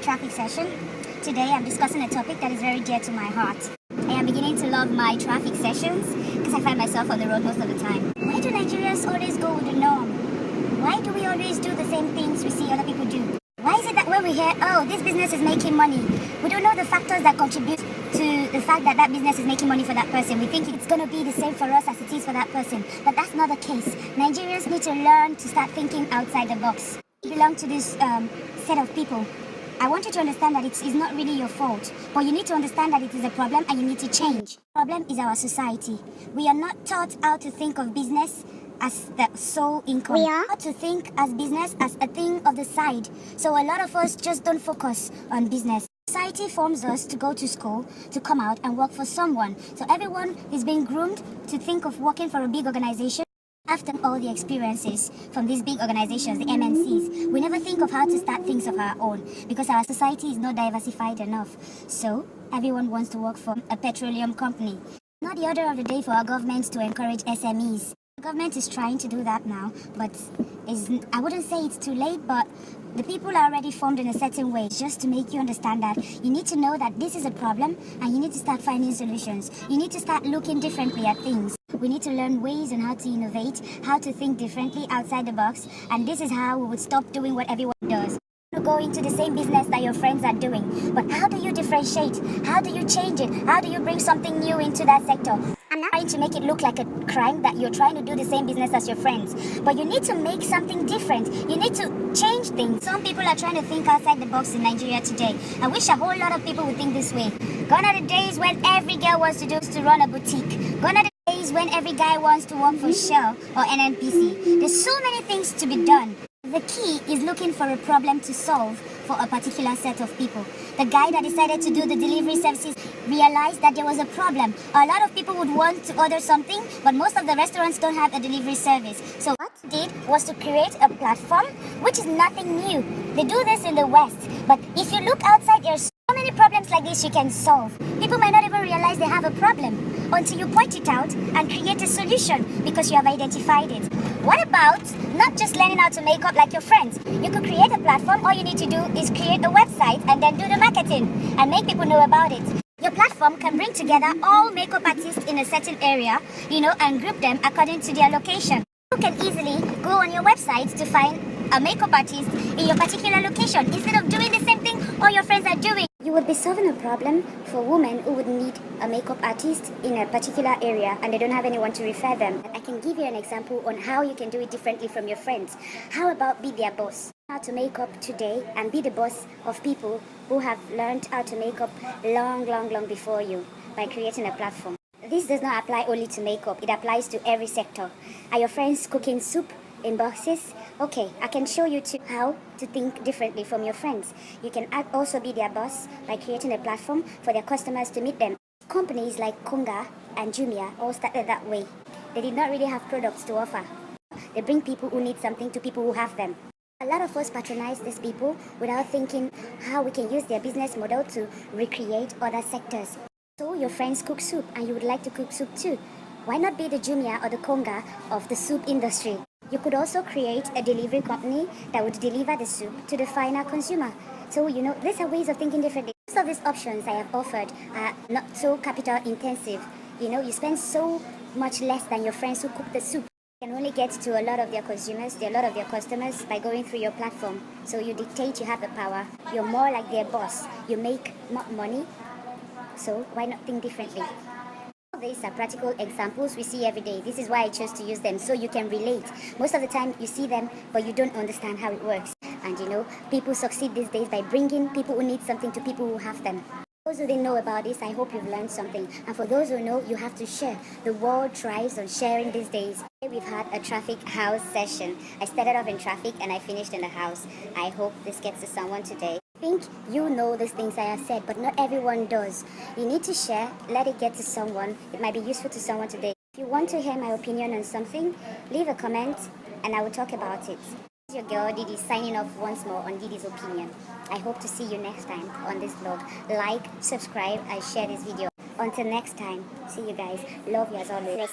traffic session. Today I'm discussing a topic that is very dear to my heart. I am beginning to love my traffic sessions because I find myself on the road most of the time. Why do Nigerians always go with the norm? Why do we always do the same things we see other people do? Why is it that when we hear, oh, this business is making money, we don't know the factors that contribute to the fact that that business is making money for that person? We think it's going to be the same for us as it is for that person. But that's not the case. Nigerians need to learn to start thinking outside the box. You belong to this set of people. I want you to understand that it's not really your fault, but you need to understand that it is a problem and you need to change. The problem is our society. We are not taught how to think of business as the sole income. We are to think as business as a thing of the side. So a lot of us just don't focus on business. Society forms us to go to school, to come out and work for someone. So everyone is being groomed to think of working for a big organization. After all the experiences from these big organizations, the MNCs, we never think of how to start things of our own because our society is not diversified enough. So everyone wants to work for a petroleum company. Not the order of the day for our government to encourage SMEs. The government is trying to do that now, but I wouldn't say it's too late, but the people are already formed in a certain way. Just to make you understand that you need to know that this is a problem and you need to start finding solutions. You need to start looking differently at things. We need to learn ways on how to innovate, how to think differently outside the box, and this is how we would stop doing what everyone does. You go into the same business that your friends are doing, but how do you differentiate? How do you change it? How do you bring something new into that sector? I'm not trying to make it look like a crime that you're trying to do the same business as your friends, but you need to make something different. You need to change things. Some people are trying to think outside the box in Nigeria today. I wish a whole lot of people would think this way. Gone are the days when every girl wants to do is to run a boutique. Gone are the days when every guy wants to work for Shell or NNPC. There's so many things to be done. The key is looking for a problem to solve for a particular set of people. The guy that decided to do the delivery services realized that there was a problem. A lot of people would want to order something, but most of the restaurants don't have a delivery service. So what he did was to create a platform, which is nothing new. They do this in the West, but if you look outside, there's so many problems like this you can solve. People might not even realize they have a problem until you point it out and create a solution because you have identified it. What about not just learning how to make up like your friends? You could create a platform. All you need to do is create a website and then do the marketing and make people know about it. Your platform can bring together all makeup artists in a certain area, and group them according to their location. You can easily go on your website to find a makeup artist in your particular location instead of doing the same thing all your friends are doing. You would be solving a problem for women who would need a makeup artist in a particular area and they don't have anyone to refer them. I can give you an example on how you can do it differently from your friends. How about be their boss? How to make up today and be the boss of people who have learned how to make up long before you by creating a platform. This does not apply only to makeup, it applies to every sector. Are your friends cooking soup in boxes? Okay, I can show you how to think differently from your friends. You can also be their boss by creating a platform for their customers to meet them. Companies like Konga and Jumia all started that way. They did not really have products to offer. They bring people who need something to people who have them. A lot of us patronize these people without thinking how we can use their business model to recreate other sectors. So your friends cook soup and you would like to cook soup too. Why not be the Jumia or the Konga of the soup industry? You could also create a delivery company that would deliver the soup to the final consumer. So, these are ways of thinking differently. Most of these options I have offered are not so capital intensive. You spend so much less than your friends who cook the soup. You can only get to a lot of their consumers, a lot of their customers by going through your platform. So you dictate, you have the power. You're more like their boss. You make more money. So why not think differently? These are practical examples we see every day. This is why I chose to use them, so you can relate. Most of the time you see them, but you don't understand how it works. And people succeed these days by bringing people who need something to people who have them. For those who didn't know about this, I hope you've learned something. And for those who know, you have to share. The world thrives on sharing these days. We've had a traffic house session. I started off in traffic and I finished in the house. I hope this gets to someone today. I think you know these things I have said, but not everyone does. You need to share, let it get to someone. It might be useful to someone today. If you want to hear my opinion on something, leave a comment and I will talk about it. This is your girl Didi signing off once more on Didi's opinion. I hope to see you next time on this vlog. Like, subscribe and share this video. Until next time, see you guys. Love you as always.